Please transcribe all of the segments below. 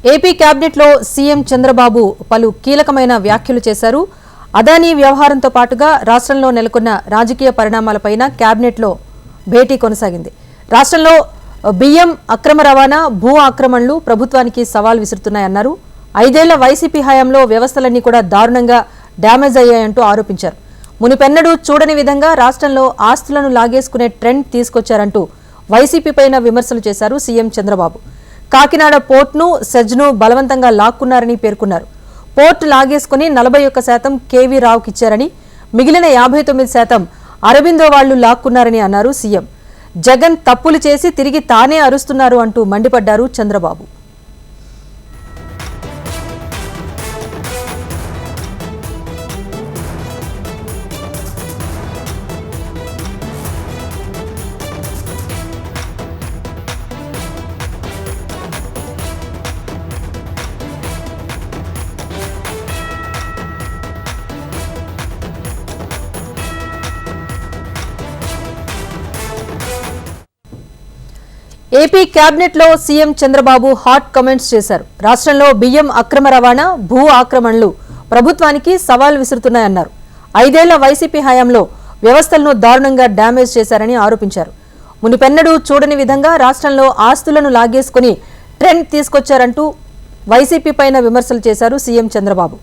AP క్యాబినెట్లో CM Chandrababu పలు కీలకమైన వ్యాఖ్యలు చేశారు. అదానీ వ్యవహారంతో పాటుగా రాష్ట్రంలో నెలకొన్న రాజకీయ పరిణామాలపైన క్యాబినెట్లో భేటీ కొనసాగింది. రాష్ట్రంలో బియ్యం అక్రమ రవాణా, భూ ఆక్రమణలు ప్రభుత్వానికి సవాల్ విసురుతున్నాయన్నారు. 5 ఏళ్ల వైసీపీ హయాంలో వ్యవస్థలన్నీ కూడా దారుణంగా డ్యామేజ్ అయ్యాయంటూ ఆరోపించారు. మునిపెన్నడూ చూడని విధంగా రాష్ట్రంలో ఆస్తులను లాగేసుకునే ట్రెండ్ తీసుకొచ్చారంటూ వైసీపీ పైన విమర్శలు చేశారు సీఎం చంద్రబాబు. కాకినాడ పోర్టును, సెజ్ను బలవంతంగా లాక్కున్నారని పేర్కొన్నారు. పోర్టు లాగేసుకుని 41% కేవీ రావుకిచ్చారని, మిగిలిన 59% అరబిందో వాళ్లు లాక్కున్నారని అన్నారు సీఎం. జగన్ తప్పులు చేసి తిరిగి తానే అరుస్తున్నారు అంటూ మండిపడ్డారు చంద్రబాబు. ఏపీ క్యాబినెట్లో సీఎం చంద్రబాబు హాట్ కామెంట్స్ చేశారు. రాష్ట్రంలో బియ్యం అక్రమ రవాణా, భూ ఆక్రమణలు ప్రభుత్వానికి సవాల్ విసురుతున్నాయన్నారు. 5 ఏళ్ల వైసీపీ హయాంలో వ్యవస్థలను దారుణంగా డ్యామేజ్ చేశారని ఆరోపించారు. మునిపెన్నడూ చూడని విధంగా రాష్ట్రంలో ఆస్తులను లాగేసుకుని ట్రెండ్ తీసుకొచ్చారంటూ వైసీపీ పైన విమర్శలు చేశారు సీఎం చంద్రబాబు.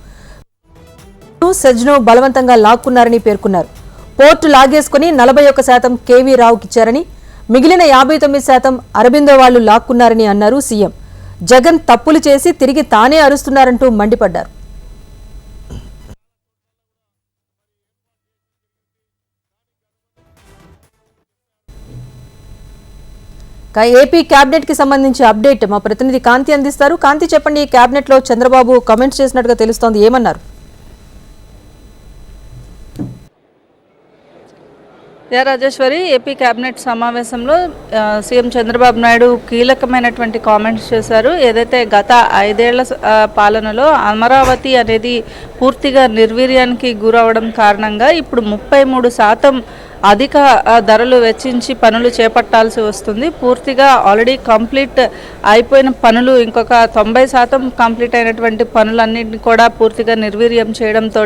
సెజ్ను బలవంతంగా లాక్కున్నారని పేర్కొన్నారు. పోర్టు లాగేసుకుని 41% కేవీ రావుకిచ్చారని, మిగిలిన 59% అరబిందో వాళ్లు లాక్కున్నారని అన్నారు సీఎం. జగన్ తప్పులు చేసి తిరిగి తానే అరుస్తున్నారంటూ మండిపడ్డారు. ఏపీ క్యాబినెట్ కి సంబంధించి అప్డేట్ మా ప్రతినిధి కాంతి అందిస్తారు. కాంతి, చెప్పండి, క్యాబినెట్ లో చంద్రబాబు కామెంట్స్ చేసినట్టుగా తెలుస్తోంది, ఏమన్నారు? రాజేశ్వరి, ఏపీ కేబినెట్ సమావేశంలో సీఎం చంద్రబాబు నాయుడు కీలకమైనటువంటి కామెంట్స్ చేశారు. ఏదైతే గత 5 ఏళ్ల పాలనలో అమరావతి అనేది పూర్తిగా నిర్వీర్యానికి గురవడం కారణంగా ఇప్పుడు 33% అధిక ధరలు వెచ్చించి పనులు చేపట్టాల్సి వస్తుంది. పూర్తిగా ఆల్రెడీ కంప్లీట్ అయిపోయిన పనులు ఇంకొక 90% కంప్లీట్ అయినటువంటి పనులన్నింటినీ కూడా పూర్తిగా నిర్వీర్యం చేయడంతో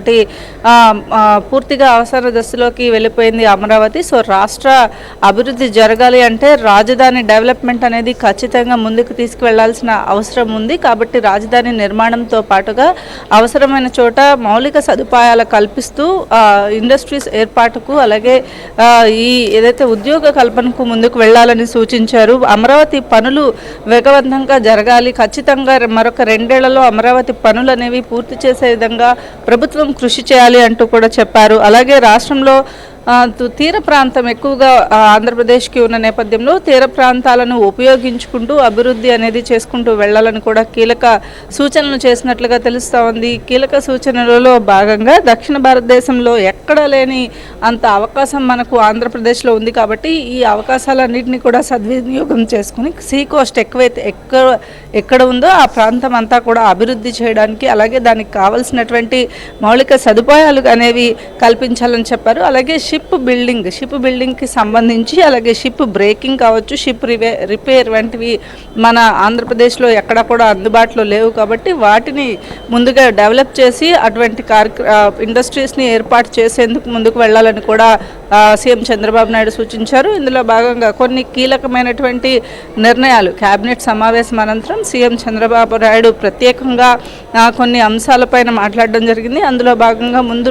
పూర్తిగా అవసర దశలోకి వెళ్ళిపోయింది అమరావతి. సో రాష్ట్ర అభివృద్ధి జరగాలి అంటే రాజధాని డెవలప్మెంట్ అనేది ఖచ్చితంగా ముందుకు తీసుకువెళ్లాల్సిన అవసరం ఉంది. కాబట్టి రాజధాని నిర్మాణంతో పాటుగా అవసరమైన చోట మౌలిక సదుపాయాలు కల్పిస్తూ ఇండస్ట్రీస్ ఏర్పాటుకు, అలాగే ఈ ఏదైతే ఉద్యోగ కల్పనకు ముందుకు వెళ్లాలని సూచించారు. అమరావతి పనులు వేగవంతంగా జరగాలి, ఖచ్చితంగా మరొక 2 ఏళ్లలో అమరావతి పనులు అనేవి పూర్తి చేసే విధంగా ప్రభుత్వం కృషి చేయాలి అంటూ కూడా చెప్పారు. అలాగే రాష్ట్రంలో తీర ప్రాంతం ఎక్కువగా ఆంధ్రప్రదేశ్కి ఉన్న నేపథ్యంలో తీర ప్రాంతాలను ఉపయోగించుకుంటూ అభివృద్ధి అనేది చేసుకుంటూ వెళ్లాలని కూడా కీలక సూచనలు చేసినట్లుగా తెలుస్తూ ఉంది. కీలక సూచనలలో భాగంగా దక్షిణ భారతదేశంలో ఎక్కడ లేని అంత అవకాశం మనకు ఆంధ్రప్రదేశ్లో ఉంది. కాబట్టి ఈ అవకాశాలన్నింటినీ కూడా సద్వినియోగం చేసుకుని సీ కోస్ట్ ఎక్కడ ఉందో ఆ ప్రాంతం అంతా కూడా అభివృద్ధి చేయడానికి, అలాగే దానికి కావాల్సినటువంటి మౌలిక సదుపాయాలు అనేవి కల్పించాలని చెప్పారు. అలాగే షిప్ బిల్డింగ్కి సంబంధించి, అలాగే షిప్ బ్రేకింగ్ కావచ్చు, షిప్ రిపేర్ వంటివి మన ఆంధ్రప్రదేశ్లో ఎక్కడ కూడా అందుబాటులో లేవు. కాబట్టి వాటిని ముందుగా డెవలప్ చేసి అటువంటి ఇండస్ట్రీస్ని ఏర్పాటు చేసేందుకు ముందుకు వెళ్ళాలని కూడా సీఎం చంద్రబాబు నాయుడు సూచించారు. ఇందులో భాగంగా కొన్ని కీలకమైనటువంటి నిర్ణయాలు క్యాబినెట్ సమావేశం అనంతరం సీఎం చంద్రబాబు నాయుడు ప్రత్యేకంగా కొన్ని అంశాలపైన మాట్లాడడం జరిగింది. అందులో భాగంగా ముందు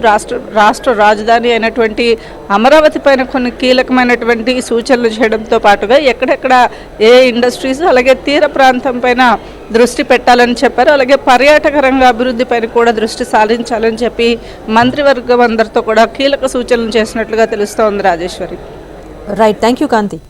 రాష్ట్ర రాజధాని అయినటువంటి అమరావతి పైన కొన్ని కీలకమైనటువంటి సూచనలు చేయడంతో పాటుగా ఎక్కడెక్కడ ఏ ఇండస్ట్రీస్, అలాగే తీర ప్రాంతం పైన దృష్టి పెట్టాలని చెప్పారు. అలాగే పర్యాటక రంగ అభివృద్ధి పైన కూడా దృష్టి సారించాలని చెప్పి మంత్రివర్గం అందరితో కూడా కీలక సూచనలు చేసినట్లుగా తెలుస్తోంది. Rajeshwari, right, thank you Kanthi.